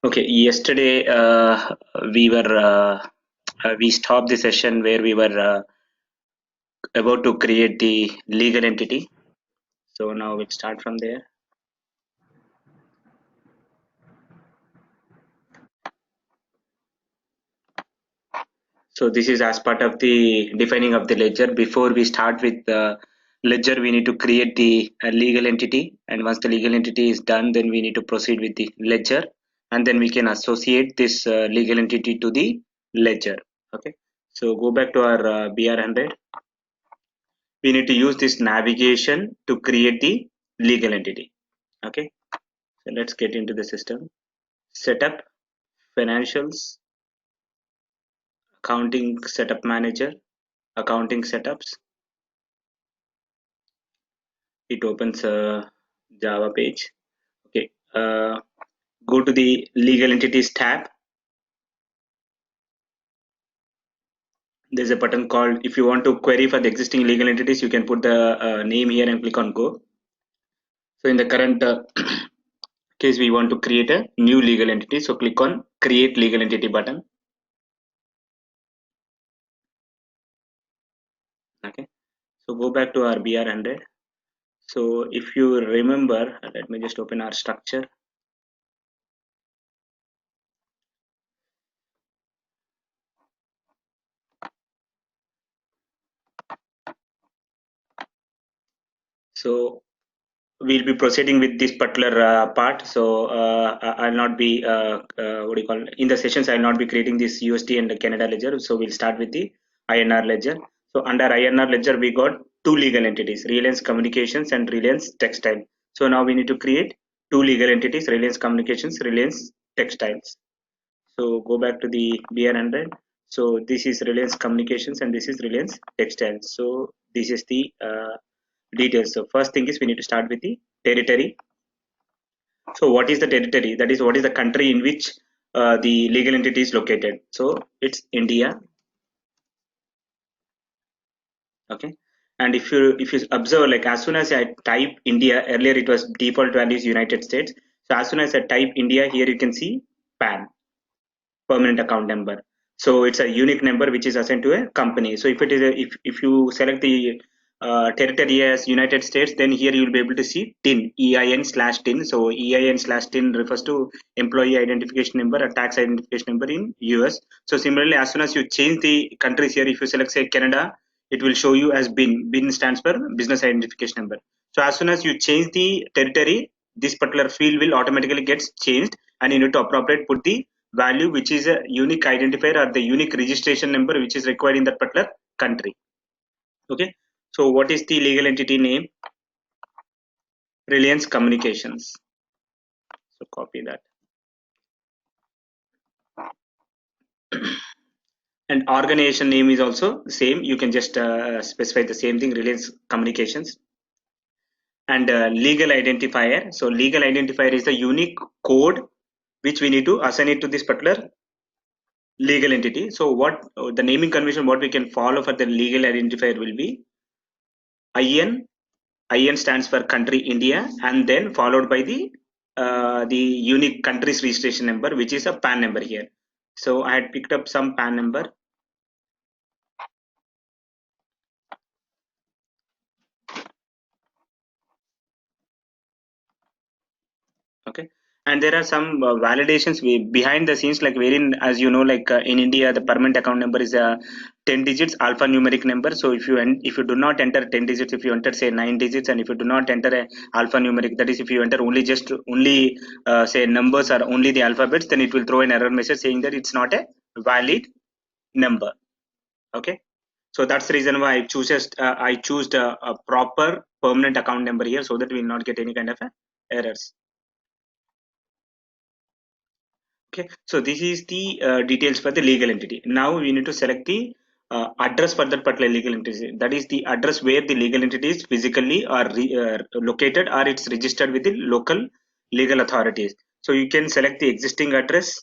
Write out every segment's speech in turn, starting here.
Okay, yesterday we stopped the session where we were about to create the legal entity. So now we'll start from there. So this is as part of the defining of the ledger. Before we start with the ledger, we need to create the legal entity, and once the legal entity is done, then we need to proceed with the ledger, and then we can associate this legal entity to the ledger. Okay. So go back to our BR100. We need to use this navigation to create the legal entity. Okay, so let's get into the system. Setup, financials, accounting setup manager, accounting setups. It opens a Java page. Okay, go to the legal entities tab. There's a button called, if you want to query for the existing legal entities, you can put the name here and click on go. So in the current case, we want to create a new legal entity. So click on create legal entity button. Okay, so go back to our BR100. So if you remember, let me just open our structure. So we'll be proceeding with this particular part. So I'll not be what do you call it? In the sessions. I'll not be creating this USD and the Canada ledger. So we'll start with the INR ledger. So under INR ledger, we got two legal entities: Reliance Communications and Reliance Textile. So now we need to create two legal entities: Reliance Communications, Reliance Textiles. So go back to the BR100. So this is Reliance Communications and this is Reliance Textiles. So this is the details. So first thing is we need to start with the territory. So what is the territory? That is, what is the country in which the legal entity is located? So it's India. Okay. And if you observe, like as soon as I type India, earlier it was default value is United States. So as soon as I type India, here you can see PAN, permanent account number. So it's a unique number which is assigned to a company. So if it is if you select the territory as United States, then here you will be able to see TIN, EIN/TIN. So EIN/TIN refers to employee identification number or tax identification number in US. So similarly, as soon as you change the countries here, if you select say Canada, it will show you as BIN. BIN stands for business identification number. So as soon as you change the territory, this particular field will automatically gets changed, and you need to appropriate put the value which is a unique identifier or the unique registration number which is required in that particular country. Okay, so what is the legal entity name? Reliance Communications. So copy that. And organization name is also same. You can just specify the same thing, Reliance Communications. And legal identifier. So legal identifier is the unique code which we need to assign it to this particular legal entity. So what the naming convention what we can follow for the legal identifier will be IN. IN stands for country India, and then followed by the unique country's registration number, which is a PAN number here. So I had picked up some PAN number. Okay, and there are some validations behind the scenes, like wherein, as you know, like in India, the permanent account number is a 10 digits alphanumeric number. So if you do not enter 10 digits, if you enter say 9 digits, and if you do not enter a alphanumeric, that is if you enter only say numbers or only the alphabets, then it will throw an error message saying that it's not a valid number. Okay, so that's the reason why I choose a proper permanent account number here, so that we will not get any kind of errors. Okay, so this is the details for the legal entity. Now we need to select the address for that particular legal entity. That is the address where the legal entity is physically or located, or it's registered with the local legal authorities. So you can select the existing address,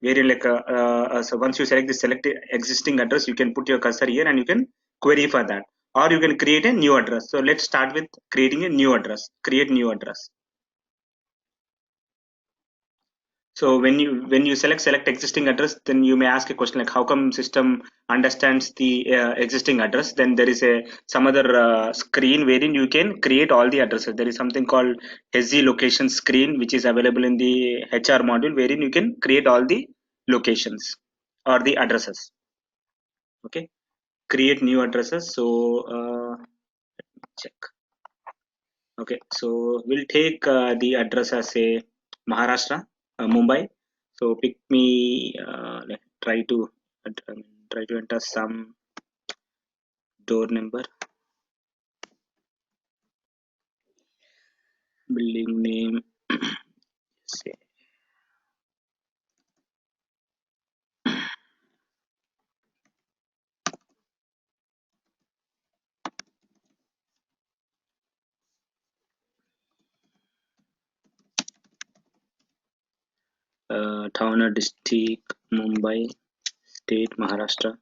wherein like so once you select the selected existing address, you can put your cursor here and you can query for that, or you can create a new address. So let's start with creating a new address. Create new address. So when you select existing address, then you may ask a question like how come system understands the existing address? Then there is a some other screen wherein you can create all the addresses. There is something called SZ location screen which is available in the HR module wherein you can create all the locations or the addresses. Okay, create new addresses. So check. Okay, so we'll take the address as a Maharashtra, Mumbai. So pick me. Try to try to enter some door number, building name. Say town or district, Mumbai, state, Maharashtra.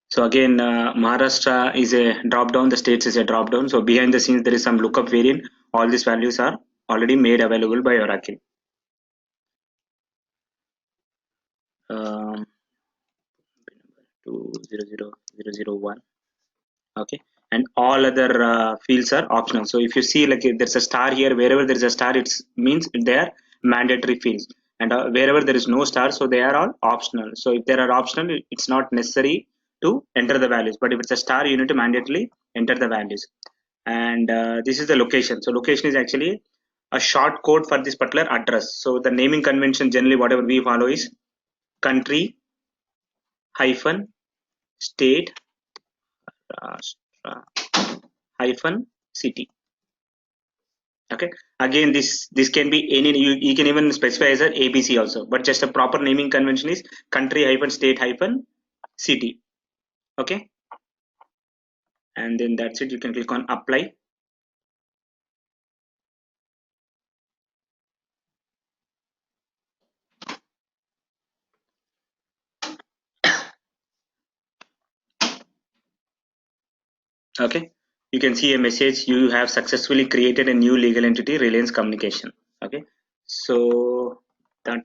So again, Maharashtra is a drop down. The states is a drop down. So behind the scenes, there is some lookup wherein all these values are already made available by Oracle. Um, 200001. Okay, and all other fields are optional. So if you see like if there's a star here, wherever there is a star, it means they are mandatory fields, and wherever there is no star, so they are all optional. So if they are optional, it's not necessary to enter the values, but if it's a star, you need to mandatorily enter the values. And this is the location. So location is actually a short code for this particular address. So the naming convention, generally whatever we follow is country hyphen state hyphen city. Okay, again this can be any, you can even specify as an ABC also, but just a proper naming convention is country hyphen state hyphen city. Okay, and then that's it. You can click on apply. Okay, you can see a message, you have successfully created a new legal entity, Reliance Communication. Okay, so that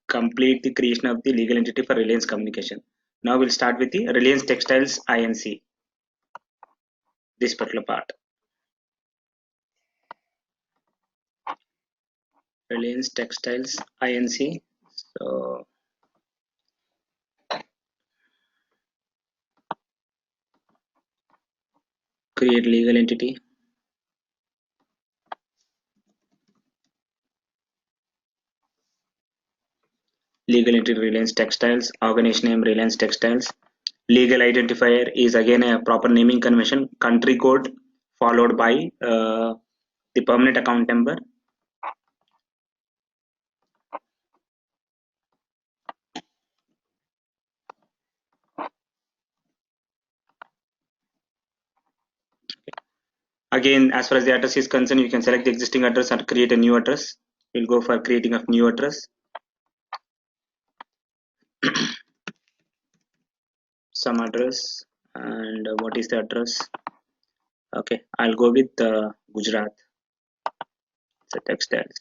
complete the creation of the legal entity for Reliance Communication. Now we'll start with the Reliance Textiles Inc, this particular part. Reliance Textiles Inc. So create legal entity. Legal entity Reliance Textiles. Organization name Reliance Textiles. Legal identifier is again a proper naming convention. Country code followed by the permanent account number. Again, as far as the address is concerned, you can select the existing address and create a new address. We'll go for creating a new address. Some address, and what is the address? Okay, I'll go with Gujarat. It's a textiles.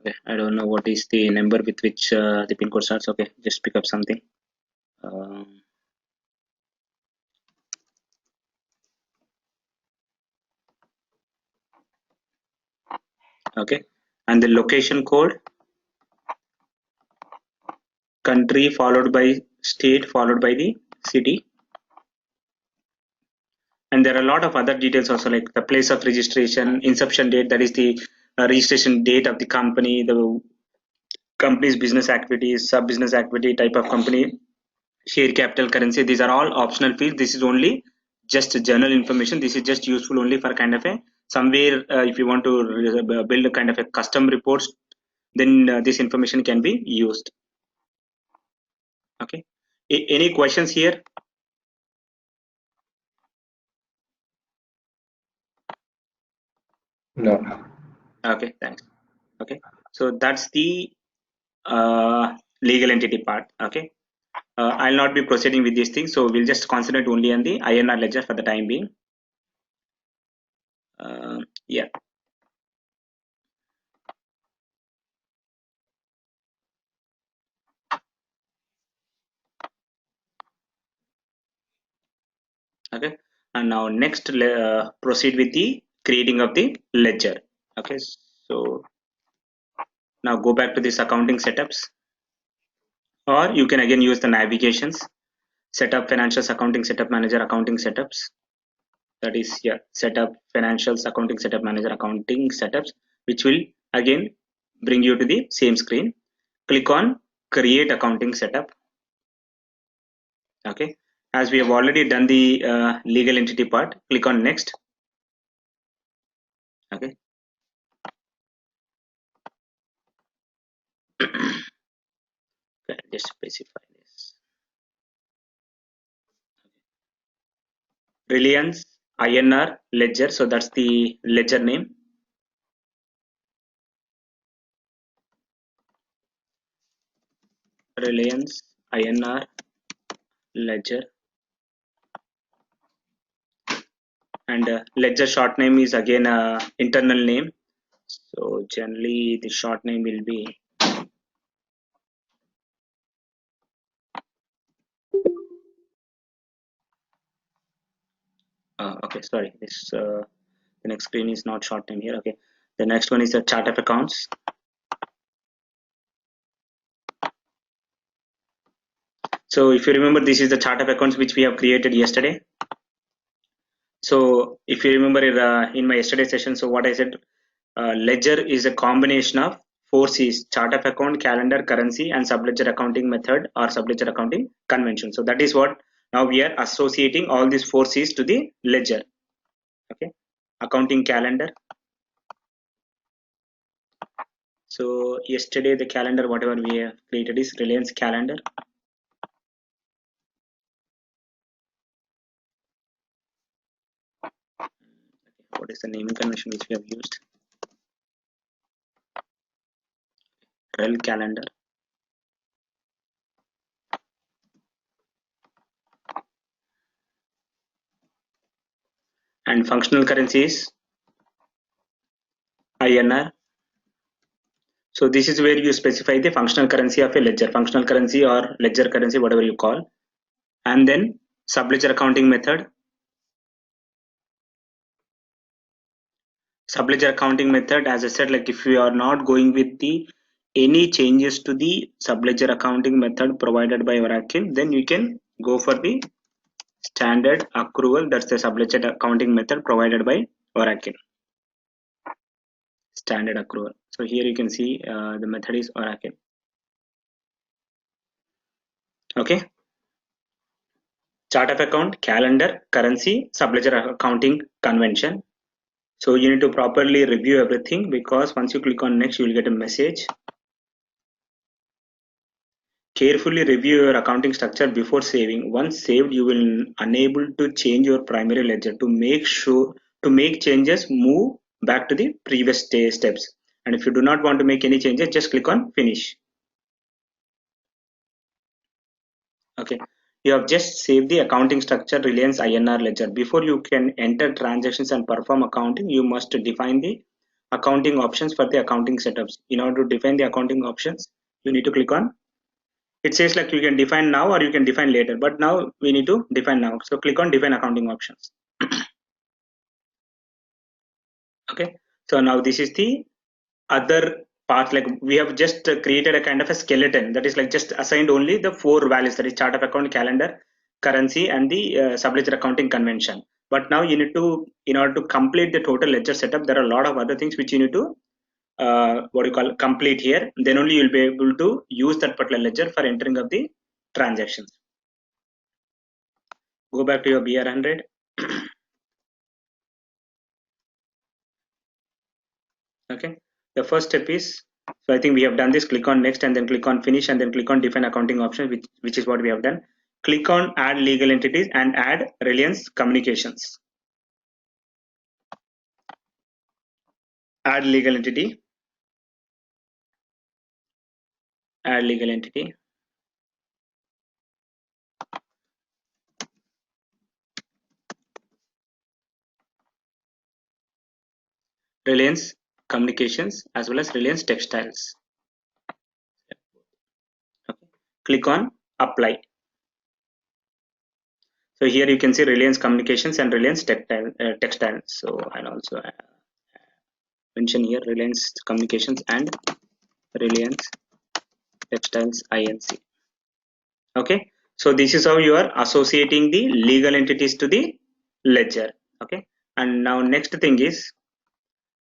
Okay, I don't know what is the number with which the pin code starts. Okay, just pick up something. Um, okay, and the location code, country followed by state followed by the city, and there are a lot of other details also, like the place of registration, inception date, that is the registration date of the company, the company's business activities, sub business activity, type of company, share capital, currency. These are all optional fields. This is only just general information. This is just useful only for kind of a somewhere if you want to build a kind of a custom reports, then this information can be used. Okay, any questions here? No. Okay, thanks. Okay, so that's the legal entity part. Okay, I'll not be proceeding with these things, so we'll just concentrate only on the INR ledger for the time being. Yeah. Okay, and now next proceed with the creating of the ledger. Okay, so now go back to this accounting setups, or you can again use the navigations, setup financials, accounting setup manager, accounting setups. That is, yeah, setup financials, accounting setup manager, accounting setups, which will again bring you to the same screen. Click on create accounting setup. Okay, as we have already done the legal entity part, click on next. Okay. Just specify this. Reliance INR ledger, so that's the ledger name. Reliance INR ledger, and ledger short name is again internal name, so generally the short name will be okay, sorry, this the next screen is not short name here. Okay, the next one is the chart of accounts. So if you remember, this is the chart of accounts which we have created yesterday. So if you remember in my yesterday session, so what I said, ledger is a combination of four C's: chart of account, calendar, currency, and subledger accounting method or subledger accounting convention. So that is what now we are associating all these four C's to the ledger. Okay, accounting calendar. So yesterday the calendar, whatever we have created is Reliance calendar. What is the naming convention which we have used? Rel calendar. And functional currency is INR. So this is where you specify the functional currency of a ledger, functional currency or ledger currency, whatever you call. And then subledger accounting method. Subledger accounting method, as I said, like if you are not going with the any changes to the subledger accounting method provided by Oracle, then you can go for the standard accrual. That's the subledger accounting method provided by Oracle. Standard accrual. So here you can see the method is Oracle. Okay. Chart of account, calendar, currency, subledger accounting convention. So you need to properly review everything, because once you click on next, you will get a message. Carefully review your accounting structure before saving. Once saved, you will unable to change your primary ledger. To make changes, move back to the previous steps. And if you do not want to make any changes, just click on finish. Okay, you have just saved the accounting structure Reliance INR ledger. Before you can enter transactions and perform accounting, you must define the accounting options for the accounting setups. In order to define the accounting options, you need to click on. It says like you can define now or you can define later, but now we need to define now. So click on define accounting options. Okay, so now this is the other part. Like we have just created a kind of a skeleton, that is like just assigned only the four values, that is chart of account, calendar, currency, and the subledger accounting convention. But now you need to, in order to complete the total ledger setup, there are a lot of other things which you need to what you call complete here. Then only you'll be able to use that particular ledger for entering of the transactions. Go back to your BR100. Okay, the first step is, so I think we have done this. Click on next and then click on finish and then click on define accounting option, which is what we have done. Click on add legal entities and add Reliance communications. Add legal entity. Add legal entity. Reliance Communications as well as Reliance Textiles. Okay. Click on apply. So here you can see Reliance Communications and Reliance Textiles. So I'll also mention here Reliance Communications and Reliance Textiles Inc. Okay, so this is how you are associating the legal entities to the ledger. Okay, and now next thing is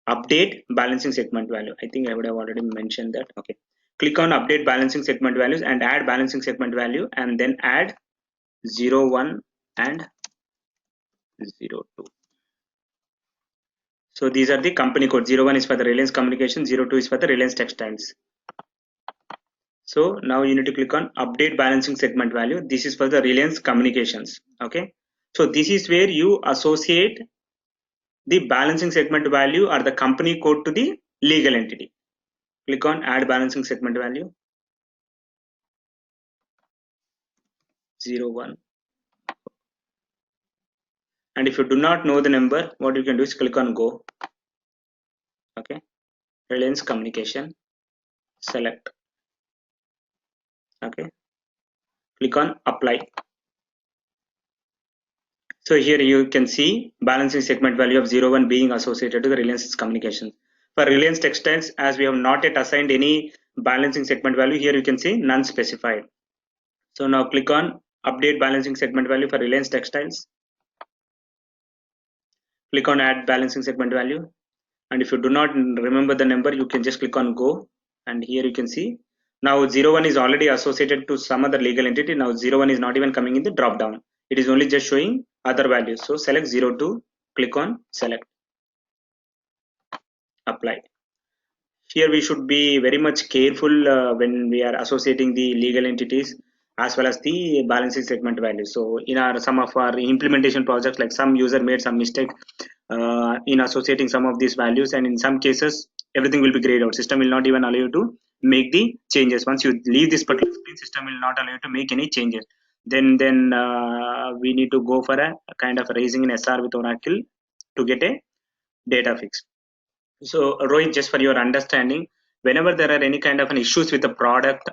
update balancing segment value. I think I would have already mentioned that. Okay, click on update balancing segment values and add balancing segment value, and then add 01 and 02. So these are the company code. 01 is for the Reliance Communication, 02 is for the Reliance Textiles. So now you need to click on update balancing segment value. This is for the Reliance Communications. Okay, so this is where you associate the balancing segment value or the company code to the legal entity. Click on add balancing segment value 01. And if you do not know the number, what you can do is click on go. Okay, Reliance Communication, select. Okay, click on apply. So here you can see balancing segment value of 01 being associated to the Reliance Communications. For Reliance Textiles, as we have not yet assigned any balancing segment value, here you can see none specified. So now click on update balancing segment value for Reliance Textiles. Click on add balancing segment value. And if you do not remember the number, you can just click on go. And here you can see now 01 is already associated to some other legal entity. Now 01 is not even coming in the drop down. It is only just showing other values. So select 02, click on select, apply. Here we should be very much careful when we are associating the legal entities as well as the balancing segment value. So in our some of our implementation projects, like some user made some mistake in associating some of these values, and in some cases everything will be grayed out. System will not even allow you to make the changes. Once you leave this particular screen, system will not allow you to make any changes. Then we need to go for a kind of raising an SR with Oracle to get a data fix. So Rohit, just for your understanding, whenever there are any kind of an issues with the product,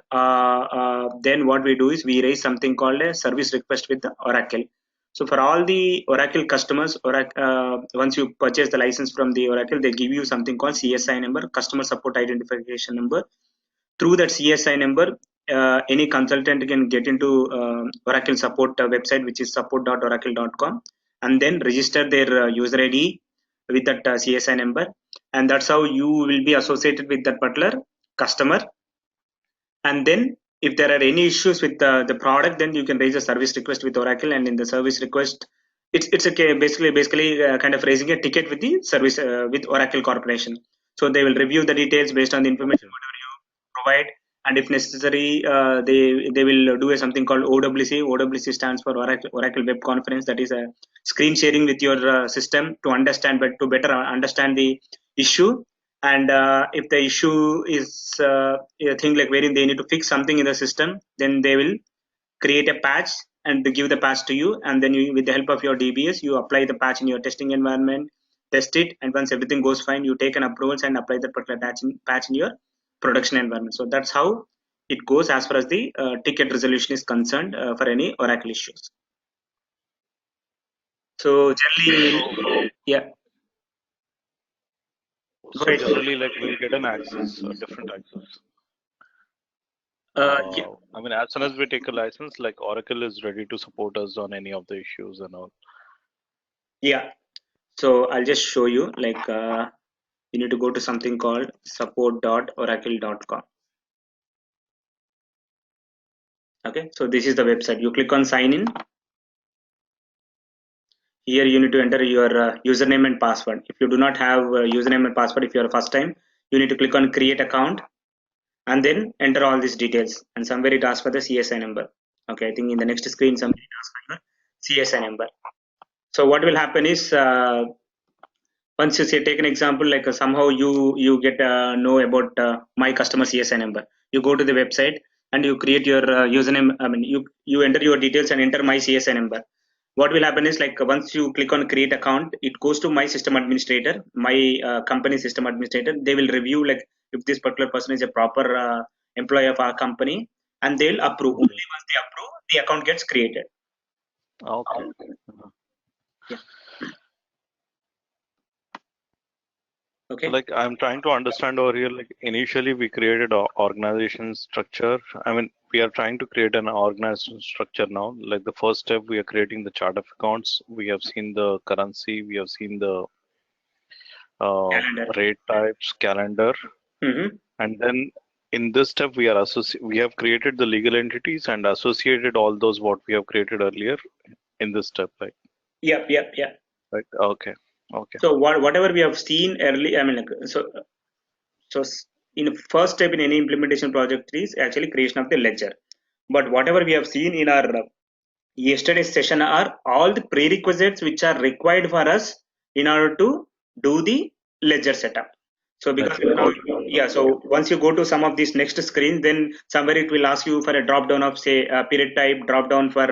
then what we do is we raise something called a service request with the Oracle. So for all the Oracle customers, once you purchase the license from the Oracle, they give you something called CSI number, customer support identification number. Through that CSI number, any consultant can get into Oracle support website, which is support.oracle.com, and then register their user ID with that CSI number, and that's how you will be associated with that particular customer. And then if there are any issues with the product, then you can raise a service request with Oracle, and in the service request, it's okay, basically kind of raising a ticket with the service with Oracle Corporation. So they will review the details based on the information whatever you provide, and if necessary they will do something called OWC. OWC stands for Oracle Web Conference. That is a screen sharing with your system to understand, but to better understand the issue. And if the issue is a thing like wherein they need to fix something in the system, then they will create a patch and to give the patch to you, and then you, with the help of your DBS, you apply the patch in your testing environment, test it, and once everything goes fine, you take an approvals and apply that particular patch in your production environment. So that's how it goes as far as the ticket resolution is concerned for any Oracle issues. So generally, yeah. So generally, like we'll get an access, a different access. Yeah. I mean, as soon as we take a license, like Oracle is ready to support us on any of the issues and all. Yeah. So I'll just show you, like you need to go to something called support.oracle.com. Okay, so this is the website. You click on sign in. Here you need to enter your username and password. If you do not have username and password, if you are first time, you need to click on create account and then enter all these details, and somewhere it asks for the CSI number. Okay, I think in the next screen somebody asks for the CSI number. So what will happen is Once you say, take an example, like somehow you get know about my customer CSI number. You go to the website and you create your username. I mean, you enter your details and enter my CSI number. What will happen is, like, once you click on create account, it goes to my system administrator, my company system administrator. They will review, like, if this particular person is a proper employee of our company, and they'll approve. Only once they approve, the account gets created. Okay. Yeah. So Okay. like I'm trying to understand over here, like initially we created a organization structure. I mean, we are trying to create an organization structure now. Like the first step, we are creating the chart of accounts. We have seen the currency. We have seen the Calendar. rate types, calendar, Mm-hmm. and then in this step we have created the legal entities and associated all those what we have created earlier in this step, right? Yep. Yep. Yep. Right. Okay. Okay. So whatever we have seen early, I mean, like, so in first step in any implementation project is actually creation of the ledger. But whatever we have seen in our yesterday's session are all the prerequisites which are required for us in order to do the ledger setup. So because Ledger. now, Okay. yeah, so once you go to some of these next screen, then somewhere it will ask you for a drop down of, say, period type, drop down for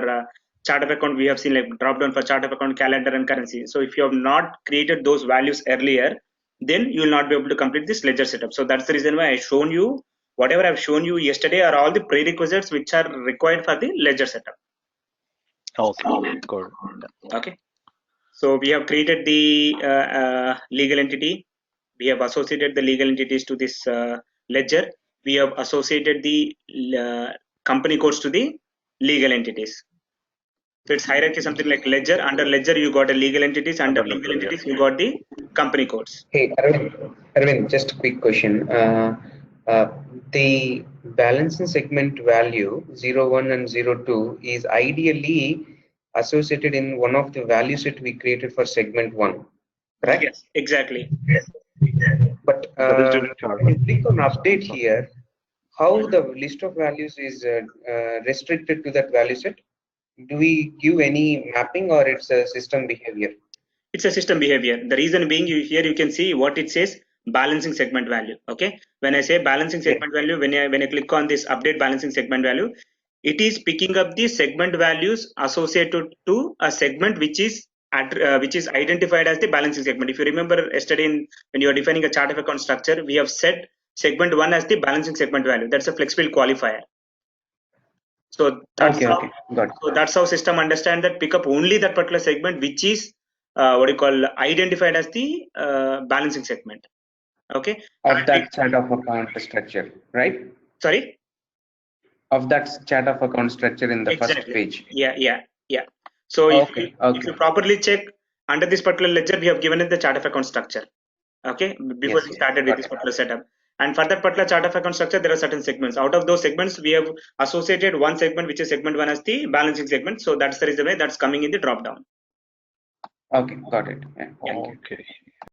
chart of account. We have seen, like, drop down for chart of account, calendar, and currency. So if you have not created those values earlier, then you will not be able to complete this ledger setup. So that's the reason why I shown you whatever I've shown you yesterday are all the prerequisites which are required for the ledger setup. Okay. Good. Okay. So we have created the legal entity. We have associated the legal entities to this ledger. We have associated the company codes to the legal entities. So its hierarchy something like ledger. Under ledger, you got a legal entities. Under Under legal ledger, entities, yes. you got the company codes. Hey, Arvind, just a quick question. Uh, the balancing segment value 01 and 02 is ideally associated in one of the value set we created for segment 1, correct? Yes, exactly. But That is during chart. when you click on update So, here, how the list of values is restricted to that value set? Do we give any mapping or it's a system behavior? It's a system behavior. The reason being, here you can see what it says, balancing segment value. Okay, when I say balancing Yeah. segment value, when I click on this update balancing segment value, it is picking up the segment values associated to a segment which is identified as the balancing segment. If you remember yesterday, when you are defining a chart of account structure, we have set segment 1 as the balancing segment value. That's a flex field qualifier. So that's Okay, how, okay, got it. so that's how system understand that, pick up only that particular segment which is what you call identified as the balancing segment. Okay. Of that chart of account structure, right? Sorry. Of that chart of account structure in the first Exactly. page. Yeah. So Okay, if you okay. properly check under this particular ledger, we have given it the chart of account structure. Okay, before Yes, we yes, started with got this it. particular setup. And for that particular chart of account structure, there are certain segments. Out of those segments, we have associated one segment, which is segment 1, as the balancing segment. So that's the reason why that's coming in the drop down. Okay, got it. Yeah, thank you. okay.